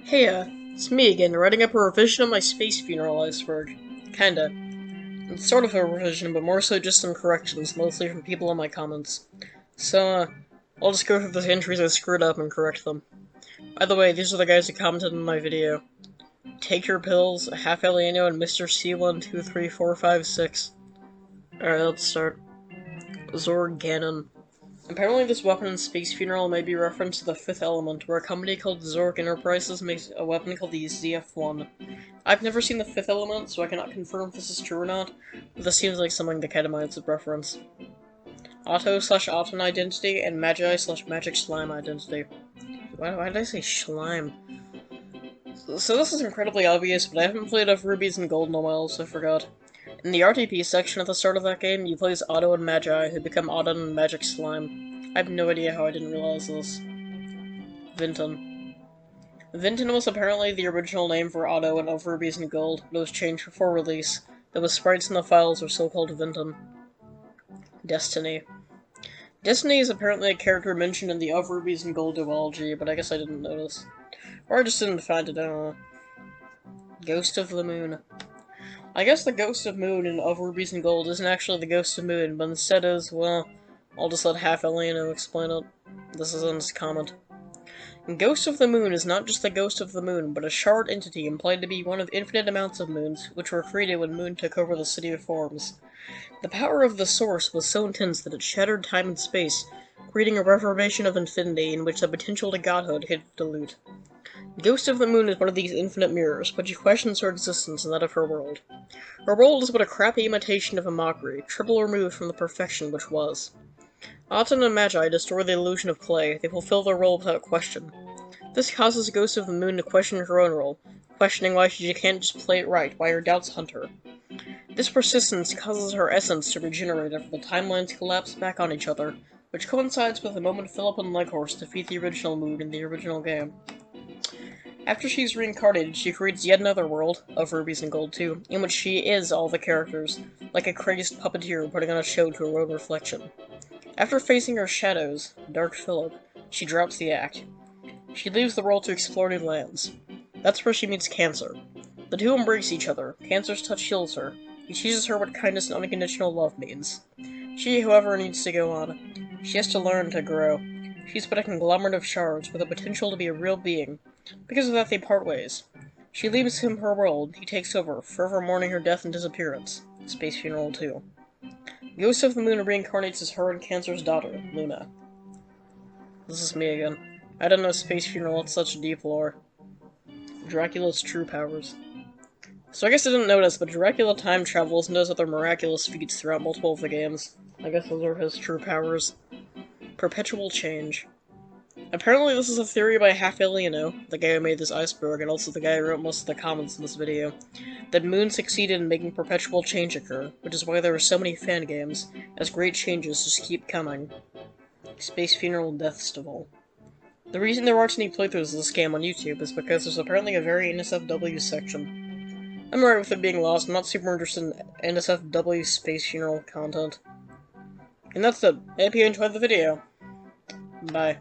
Hey, it's me again, writing up a revision of my Space Funeral Iceberg. Kinda. It's sort of a revision, but more so just some corrections, mostly from people in my comments. So, I'll just go through the entries I screwed up and correct them. By the way, these are the guys who commented on my video. Take Your Pills, Half Alieno, and Mr. C123456. Alright, let's start. Zorg Ganon. Apparently this weapon in Space Funeral may be referenced to the Fifth Element, where a company called Zorg Enterprises makes a weapon called the ZF-1. I've never seen the Fifth Element, so I cannot confirm if this is true or not, but this seems like something the Ketamites would reference. Auto/Auton identity, and Magi/Magic Slime identity. Why did I say Slime? So this is incredibly obvious, but I haven't played enough Rubies and Gold in a while, so I forgot. In the RTP section at the start of that game, you play as Otto and Magi, who become Auton and Magic Slime. I have no idea how I didn't realize this. Vinton. Vinton was apparently the original name for Otto in Of Rubies and Gold, but it was changed before release, though the sprites in the files are still called Vinton. Destiny. Destiny is apparently a character mentioned in the Of Rubies and Gold duology, but I guess I didn't notice. Or I just didn't find it, I don't know. Ghost of the Moon. I guess the Ghost of Moon in Of Rubies and Gold isn't actually the Ghost of Moon, but instead is, well, I'll just let Half Alieno explain it. This is in his comment. Ghost of the Moon is not just the Ghost of the Moon, but a shard entity implied to be one of infinite amounts of moons, which were created when Moon took over the City of Forms. The power of the source was so intense that it shattered time and space, creating a reformation of infinity in which the potential to godhood hid dilute. Ghost of the Moon is one of these infinite mirrors, but she questions her existence and that of her world. Her world is but a crappy imitation of a mockery, triple removed from the perfection which was. Auton and Magi destroy the illusion of clay. They fulfill their role without question. This causes Ghost of the Moon to question her own role, questioning why she can't just play it right, why her doubts hunt her. This persistence causes her essence to regenerate after the timelines collapse back on each other, which coincides with the moment Philip and Leghorst defeat the original Moon in the original game. After she's reincarnated, she creates yet another world, Of Rubies and Gold too, in which she is all the characters, like a crazed puppeteer putting on a show to her own reflection. After facing her shadows, Dark Philip, she drops the act. She leaves the world to explore new lands. That's where she meets Cancer. The two embrace each other. Cancer's touch heals her. He teaches her what kindness and unconditional love means. She, however, needs to go on. She has to learn to grow. She's but a conglomerate of shards with the potential to be a real being. Because of that, they part ways. She leaves him her world, he takes over, forever mourning her death and disappearance. Space Funeral 2. Ghost of the Moon reincarnates as her and Cancer's daughter, Luna. This is me again. I didn't know Space Funeral had such deep lore. Dracula's true powers. So I guess I didn't notice, but Dracula time travels and does other miraculous feats throughout multiple of the games. I guess those are his true powers. Perpetual change. Apparently this is a theory by Half Alieno, the guy who made this iceberg, and also the guy who wrote most of the comments in this video, that Moon succeeded in making perpetual change occur, which is why there are so many fan games, as great changes just keep coming. Space Funeral Death Stival. The reason there aren't any playthroughs of this game on YouTube is because there's apparently a very NSFW section. I'm alright with it being lost, I'm not super interested in NSFW Space Funeral content. And that's it. I hope you enjoyed the video. Bye.